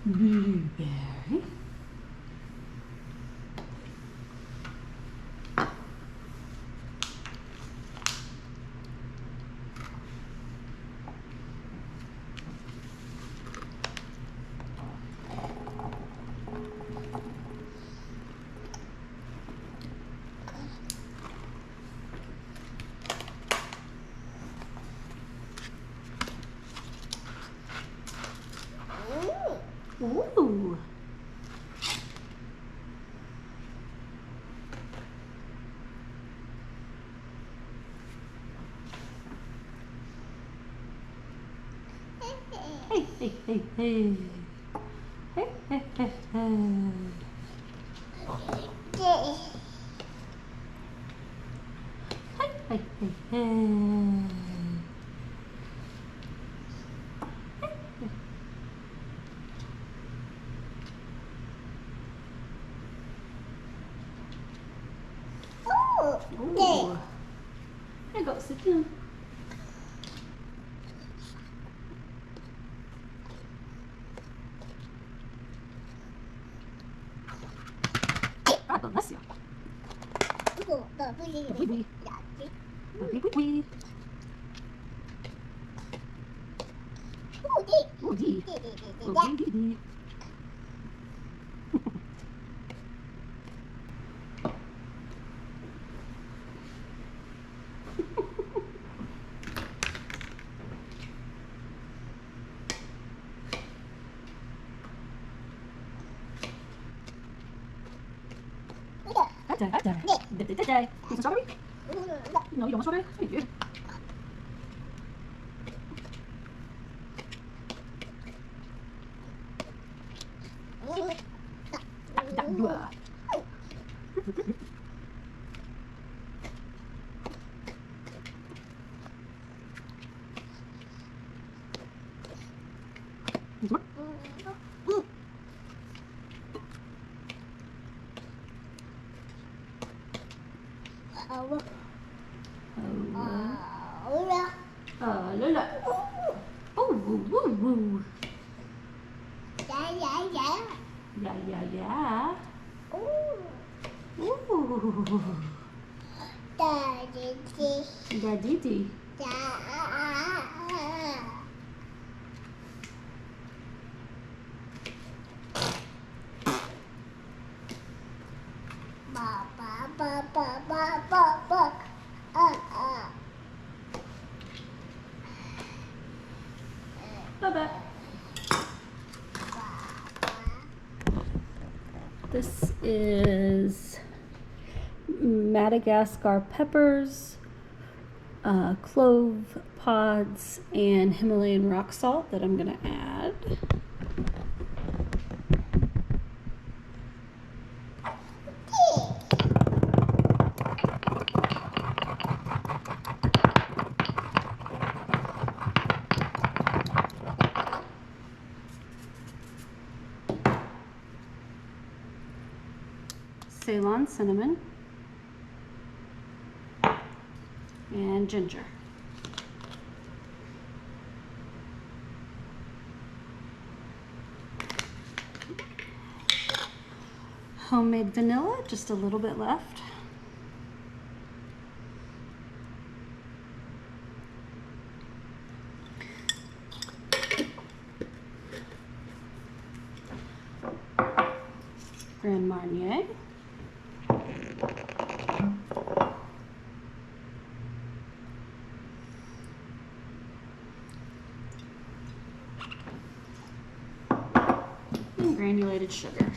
blueberry. Ooh. Hey, hey, hey, hey. Hey, hey, hey, hey. Hey, hey, hey, hey. Ooh. Here, go sit down. God bless you. Wee wee. Wee wee wee. Ooh dee. Ooh dee dee. Want some strawberry? No, you don't want strawberry? Thank you. Lola. Oh, woo, woo, woo. Yeah. Ooh. Daddy. Bye-bye. This is Madagascar peppers, clove pods, and Himalayan rock salt that I'm going to add. Ceylon cinnamon and ginger. Homemade vanilla, just a little bit left. Grand Marnier. And granulated sugar.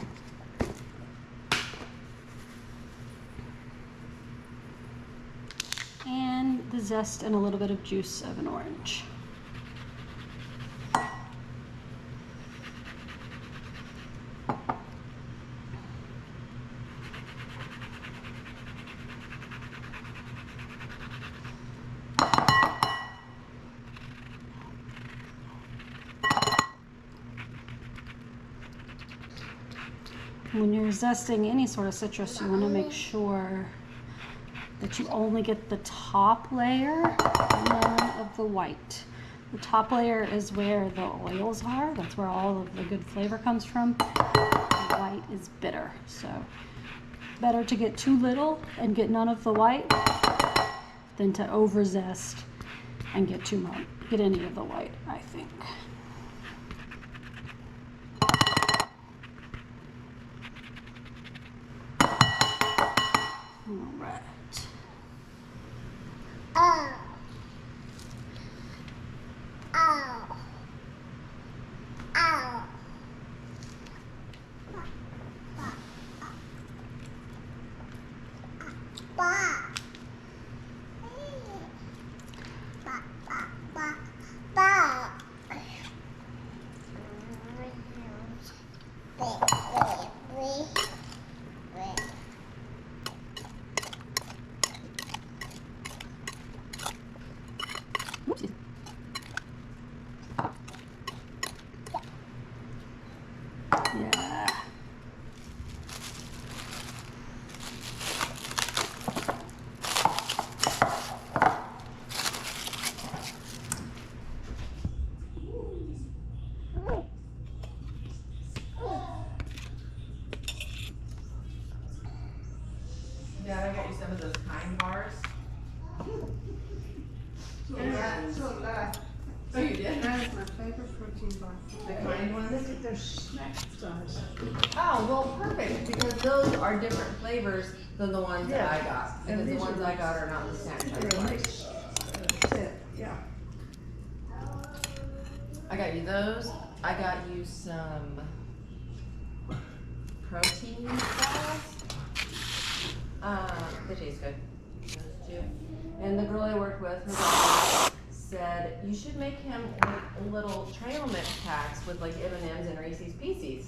And the zest and a little bit of juice of an orange. When you're zesting any sort of citrus, you want to make sure that you only get the top layer and none of the white. The top layer is where the oils are. That's where all of the good flavor comes from. The white is bitter, so better to get too little and get none of the white than to over zest and get too much, get any of the white, I think. All right. Yeah. Dad, I got you some of those kind bars. Oh, you did? That is my favorite protein bar. The kind ones? Look at their snack size. Oh, well, perfect, because those are different flavors than the ones that I got. And Because the these ones are I got are not the snack They're type a ones. mix set, yeah. I got you those. I got you some protein balls. They taste good. Those two. And the girl I worked with, her dad, said you should make him like little trail mix packs with like M&Ms and Reese's Pieces.